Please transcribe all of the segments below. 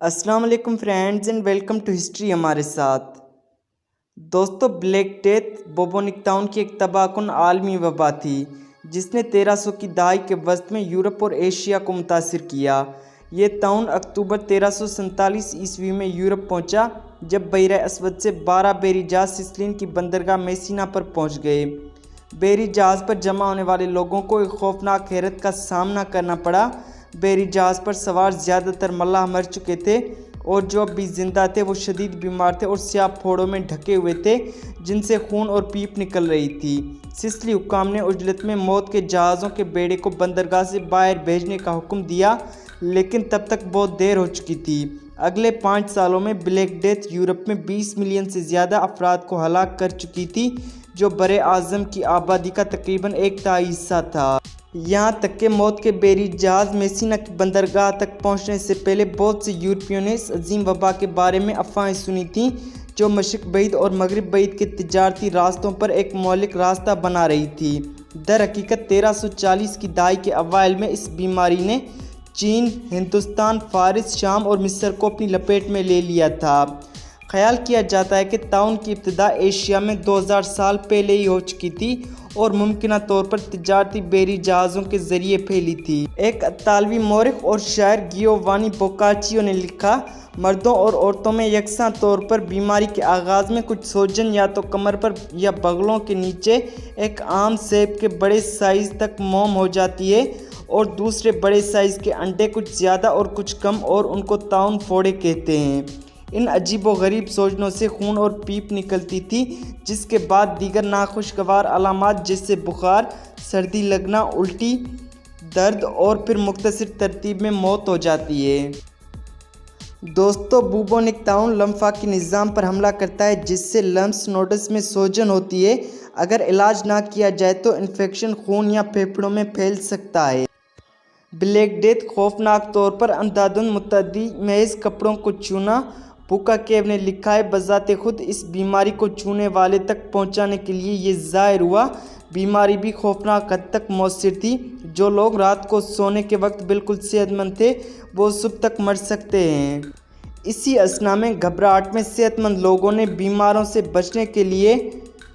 السلام علیکم friends and welcome to history ہمارے ساتھ۔ دوستو، بلیک ڈیتھ بوبونک طاعون کی ایک تباہ کن عالمی وبا تھی جس نے 1300 کی دہائی کے وسط میں یورپ اور ایشیا کو متاثر کیا۔ یہ طاعون اکتوبر 1347 عیسوی میں یورپ پہنچا جب بحیرہ اسود سے 12 بحری جہاز سسلین کی بندرگاہ میسینا پر پہنچ گئے۔ بحری جہاز پر جمع ہونے والے لوگوں کو ایک خوفناک حیرت کا سامنا کرنا پڑا۔ بحری جہاز پر سوار زیادہ تر ملاح مر چکے تھے اور جو اب بھی زندہ تھے وہ شدید بیمار تھے اور سیاہ پھوڑوں میں ڈھکے ہوئے تھے جن سے خون اور پیپ نکل رہی تھی۔ سسلی حکام نے عجلت میں موت کے جہازوں کے بیڑے کو بندرگاہ سے باہر بھیجنے کا حکم دیا، لیکن تب تک بہت دیر ہو چکی تھی۔ اگلے 5 سالوں میں بلیک ڈیتھ یورپ میں 20 ملین سے زیادہ افراد کو ہلاک کر چکی تھی، جو بر اعظم کی آبادی کا تقریباً 1/3 حصہ تھا۔ یہاں تک کہ موت کے بحری جہاز میسینا کی بندرگاہ تک پہنچنے سے پہلے بہت سے یورپیوں نے اس عظیم وبا کے بارے میں افواہیں سنی تھیں جو مشرق بعید اور مغرب بعید کے تجارتی راستوں پر ایک مہلک راستہ بنا رہی تھی۔ در حقیقت 1340 کی دہائی کے اوائل میں اس بیماری نے چین، ہندوستان، فارس، شام اور مصر کو اپنی لپیٹ میں لے لیا تھا۔ خیال کیا جاتا ہے کہ طاعون کی ابتدا ایشیا میں 2000 سال پہلے ہی ہو چکی تھی اور ممکنہ طور پر تجارتی بحری جہازوں کے ذریعے پھیلی تھی۔ ایک اطالوی مورخ اور شاعر گیووانی بوکاچیو نے لکھا، مردوں اور عورتوں میں یکساں طور پر بیماری کے آغاز میں کچھ سوجن یا تو کمر پر یا بغلوں کے نیچے ایک عام سیب کے بڑے سائز تک موم ہو جاتی ہے اور دوسرے بڑے سائز کے انڈے کچھ زیادہ اور کچھ کم، اور ان کو طاعون پھوڑے کہتے ہیں۔ ان عجیب و غریب سوجنوں سے خون اور پیپ نکلتی تھی، جس کے بعد دیگر ناخوشگوار علامات جیسے بخار، سردی لگنا، الٹی، درد اور پھر مختصر ترتیب میں موت ہو جاتی ہے۔ دوستو، بوبونک طاعون لمفاقی نظام پر حملہ کرتا ہے جس سے لمفس نوڈس میں سوجن ہوتی ہے۔ اگر علاج نہ کیا جائے تو انفیکشن خون یا پھیپھڑوں میں پھیل سکتا ہے۔ بلیک ڈیتھ خوفناک طور پر اندھادھند متعدی محض کپڑوں کو چھونا۔ بوکاکیو نے لکھا ہے، بذات خود اس بیماری کو چھونے والے تک پہنچانے کے لیے یہ ظاہر ہوا بیماری بھی خوفناک حد تک مؤثر تھی۔ جو لوگ رات کو سونے کے وقت بالکل صحت مند تھے وہ صبح تک مر سکتے ہیں۔ اسی اثنا میں گھبراہٹ میں صحت مند لوگوں نے بیماروں سے بچنے کے لیے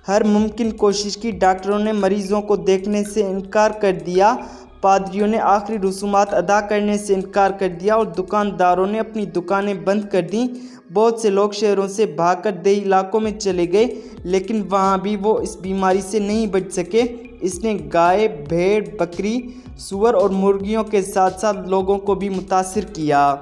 ہر ممکن کوشش کی۔ ڈاکٹروں نے مریضوں کو دیکھنے سے انکار کر دیا، پادریوں نے آخری رسومات ادا کرنے سے انکار کر دیا اور دکانداروں نے اپنی دکانیں بند کر دیں۔ بہت سے لوگ شہروں سے بھاگ کر دیہی علاقوں میں چلے گئے، لیکن وہاں بھی وہ اس بیماری سے نہیں بچ سکے۔ اس نے گائے، بھیڑ، بکری، سور اور مرغیوں کے ساتھ ساتھ لوگوں کو بھی متاثر کیا۔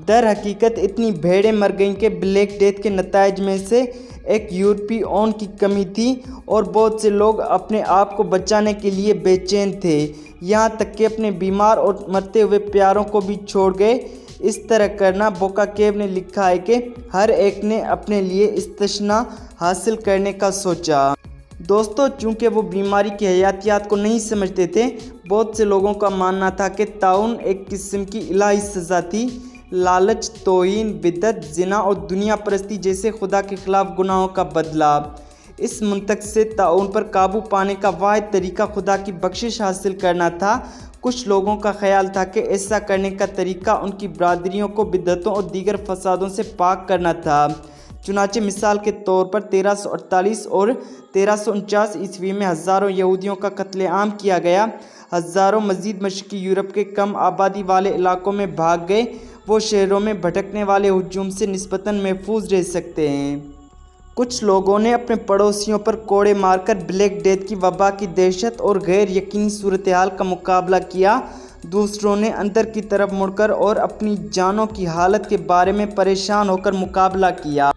در حقیقت اتنی بھیڑیں مر گئیں کہ بلیک ڈیتھ کے نتائج میں سے ایک یورپی اون کی کمی تھی اور بہت سے لوگ اپنے آپ کو بچانے کے لیے بے چین تھے، یہاں تک کہ اپنے بیمار اور مرتے ہوئے پیاروں کو بھی چھوڑ گئے۔ اس طرح کرنا، بوکاکیو نے لکھا ہے کہ ہر ایک نے اپنے لیے استثناء حاصل کرنے کا سوچا۔ دوستو، چونکہ وہ بیماری کی حیاتیات کو نہیں سمجھتے تھے، بہت سے لوگوں کا ماننا تھا کہ طاعون ایک قسم کی الہی سزا تھی۔ لالچ، توہین، بدعت، زنا اور دنیا پرستی جیسے خدا کے خلاف گناہوں کا بدلہ۔ اس منطق سے طاعون پر قابو پانے کا واحد طریقہ خدا کی بخشش حاصل کرنا تھا۔ کچھ لوگوں کا خیال تھا کہ ایسا کرنے کا طریقہ ان کی برادریوں کو بدعتوں اور دیگر فسادوں سے پاک کرنا تھا۔ چنانچہ مثال کے طور پر 1348 اور 1349 عیسوی میں ہزاروں یہودیوں کا قتل عام کیا گیا۔ ہزاروں مزید مشرقی یورپ کے کم آبادی والے علاقوں میں بھاگ گئے۔ وہ شہروں میں بھٹکنے والے ہجوم سے نسبتاً محفوظ رہ سکتے ہیں۔ کچھ لوگوں نے اپنے پڑوسیوں پر کوڑے مار کر بلیک ڈیتھ کی وبا کی دہشت اور غیر یقینی صورتحال کا مقابلہ کیا۔ دوسروں نے اندر کی طرف مڑ کر اور اپنی جانوں کی حالت کے بارے میں پریشان ہو کر مقابلہ کیا۔